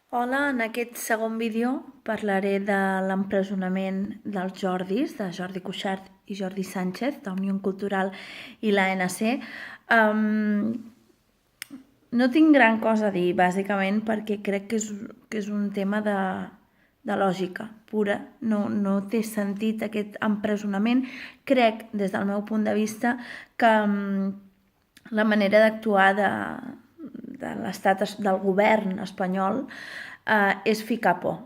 Hola, en aquest segon vídeo parlaré de l'empresonament dels Jordis, de Jordi Cuixart i Jordi Sánchez, d'Òmnium Cultural i l'ANC. No tinc gran cosa a dir, bàsicament, perquè crec que és un tema de lògica pura. No té sentit aquest empresonament. Crec, des del meu punt de vista, que la manera d'actuar de l'estat, del govern espanyol és ficar por.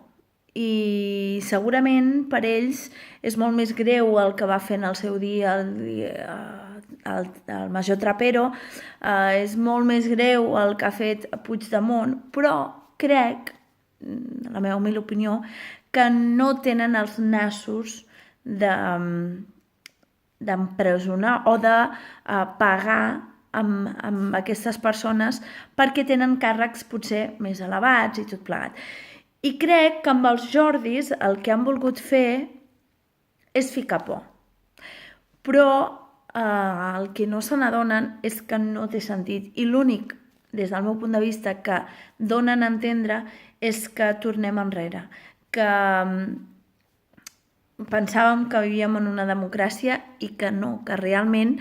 I segurament per ells és molt més greu el que va fer en el seu dia el major Trapero, és molt més greu el que ha fet Puigdemont, però crec, la meva humil opinió, que no tenen els nassos d'empresonar o de pagar amb aquestes persones perquè tenen càrrecs potser més elevats i tot plegat. I crec que amb els Jordis el que han volgut fer és ficar por. Però el que no se n'adonen és que no té sentit, i l'únic, des del meu punt de vista, que donen a entendre és que tornem enrere, que pensàvem que vivíem en una democràcia i que no, que realment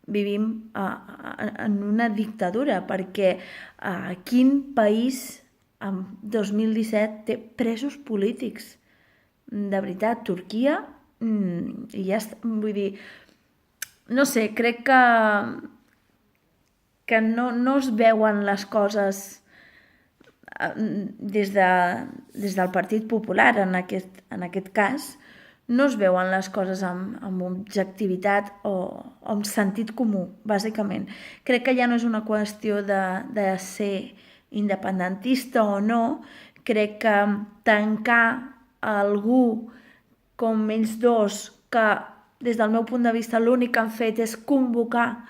vivim en una dictadura, perquè quin país en 2017 té presos polítics? De veritat, Turquia, i ja està, vull dir, no sé, crec que no es veuen les coses des del Partit Popular, en aquest cas, no es veuen les coses amb objectivitat o amb sentit comú, bàsicament. Crec que ja no és una qüestió de ser independentista o no. Crec que tancar algú com ells dos, que des del meu punt de vista l'únic que han fet és convocar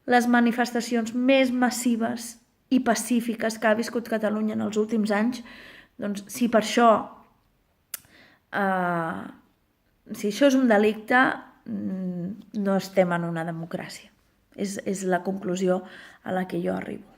les manifestacions més massives i pacífiques que ha viscut Catalunya en els últims anys, doncs si per això si això és un delicte, no estem en una democràcia. És la conclusió a la que jo arribo.